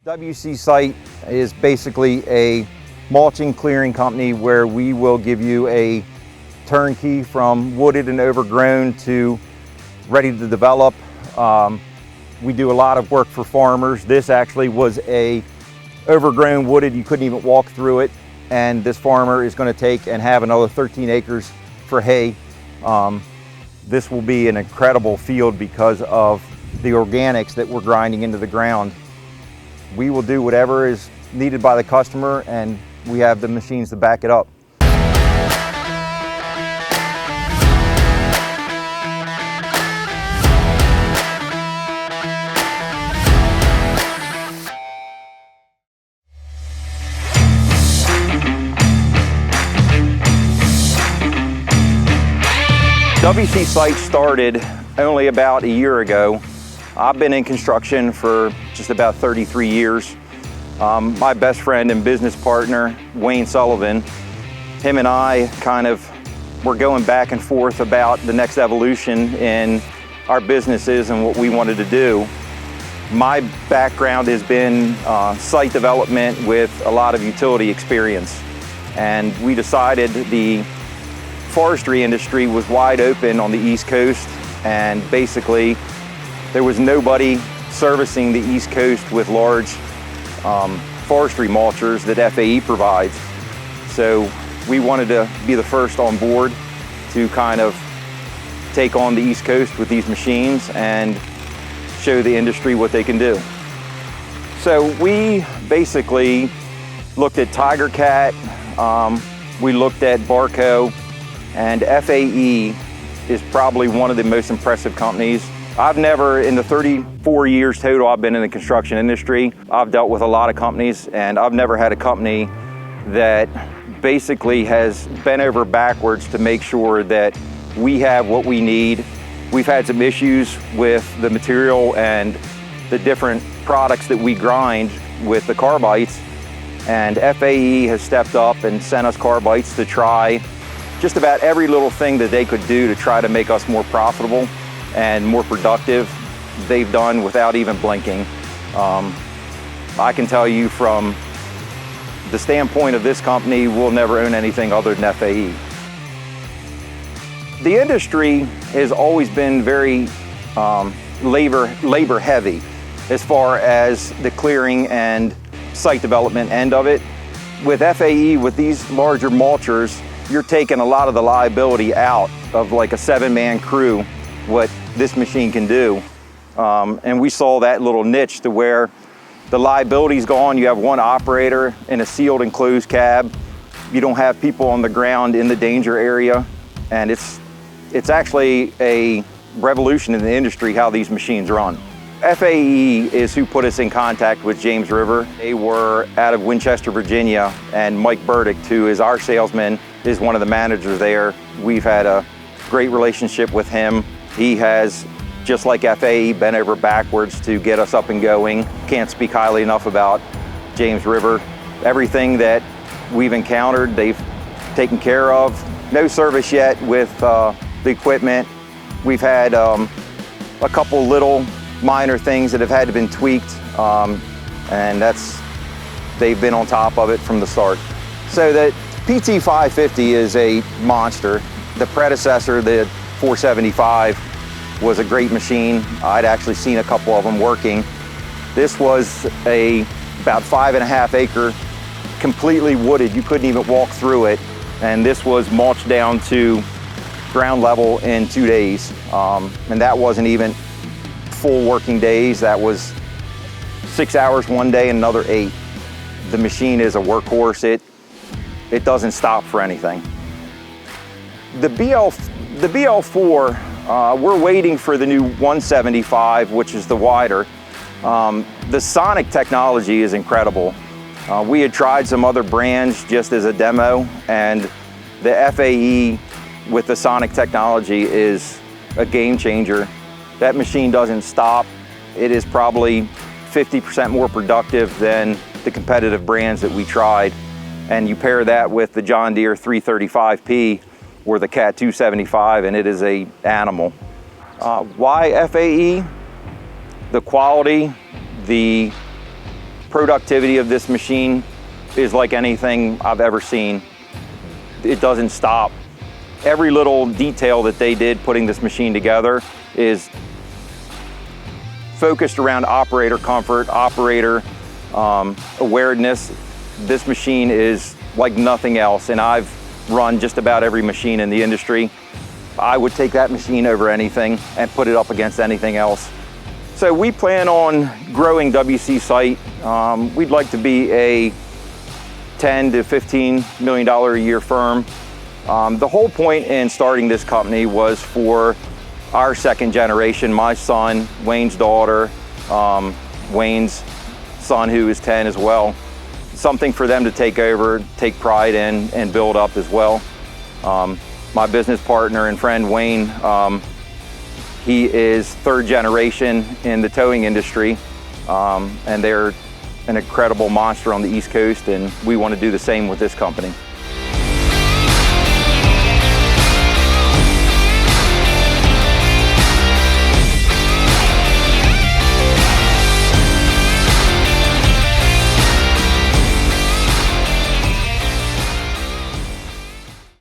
WC Site is basically a mulching clearing company where we will give you a turnkey from wooded and overgrown to ready to develop. We do a lot of work for farmers. This actually was a overgrown wooded, you couldn't even walk through it. And this farmer is going to take and have another 13 acres for hay. This will be an incredible field because of the organics that we're grinding into the ground. We will do whatever is needed by the customer, and we have the machines to back it up. WC Site started only about a year ago. I've been in construction for just about 33 years. My best friend and business partner, Wayne Sullivan, him and I were going back and forth about the next evolution in our businesses and what we wanted to do. My background has been site development with a lot of utility experience. And we decided the forestry industry was wide open on the East Coast, and basically there was nobody servicing the East Coast with large forestry mulchers that FAE provides. So we wanted to be the first on board to kind of take on the East Coast with these machines and show the industry what they can do. So we basically looked at Tiger Cat, we looked at Barco, and FAE is probably one of the most impressive companies. I've never, in the 34 years total I've been in the construction industry, I've dealt with a lot of companies, and I've never had a company that basically has bent over backwards to make sure that we have what we need. We've had some issues with the material and the different products that we grind with the carbites, and FAE has stepped up and sent us carbites to try just about every little thing that they could do to try to make us more profitable and more productive. They've done without even blinking. I can tell you from the standpoint of this company, we'll never own anything other than FAE. The industry has always been very labor heavy as far as the clearing and site development end of it. With FAE, with these larger mulchers, you're taking a lot of the liability out of like a 7-man crew, what this machine can do. And we saw that little niche to where the liability's gone. You have one operator in a sealed enclosed cab. You don't have people on the ground in the danger area. And it's actually a revolution in the industry how these machines run. FAE is who put us in contact with James River. They were out of Winchester, Virginia, and Mike Burdick, who is our salesman, is one of the managers there. We've had a great relationship with him. He has, just like FAE, bent over backwards to get us up and going. Can't speak highly enough about James River. Everything that we've encountered, they've taken care of. No service yet with the equipment. We've had a couple little minor things that have had to been tweaked, and they've been on top of it from the start. So the PT550 is a monster. The predecessor, the 475, was a great machine. I'd actually seen a couple of them working. This was about 5.5 acre, completely wooded. You couldn't even walk through it. And this was mulched down to ground level in 2 days. And that wasn't even full working days. That was 6 hours one day and another 8. The machine is a workhorse. It doesn't stop for anything. The BL4, we're waiting for the new 175, which is the wider. The sonic technology is incredible. We had tried some other brands just as a demo, and the FAE with the sonic technology is a game changer. That machine doesn't stop. It is probably 50% more productive than the competitive brands that we tried. And you pair that with the John Deere 335P or the Cat 275, and it is an animal. Why FAE? The quality, the productivity of this machine is like anything I've ever seen. It doesn't stop. Every little detail that they did putting this machine together is focused around operator comfort, operator awareness. This machine is like nothing else, and I've run just about every machine in the industry. I would take that machine over anything and put it up against anything else. So we plan on growing WC Site. We'd like to be a $10 to $15 million a year firm. The whole point in starting this company was for our second generation, my son, Wayne's daughter, Wayne's son who is 10 as well. Something for them to take over, take pride in, and build up as well. My business partner and friend, Wayne, he is third generation in the towing industry, and they're an incredible monster on the East Coast, and we want to do the same with this company.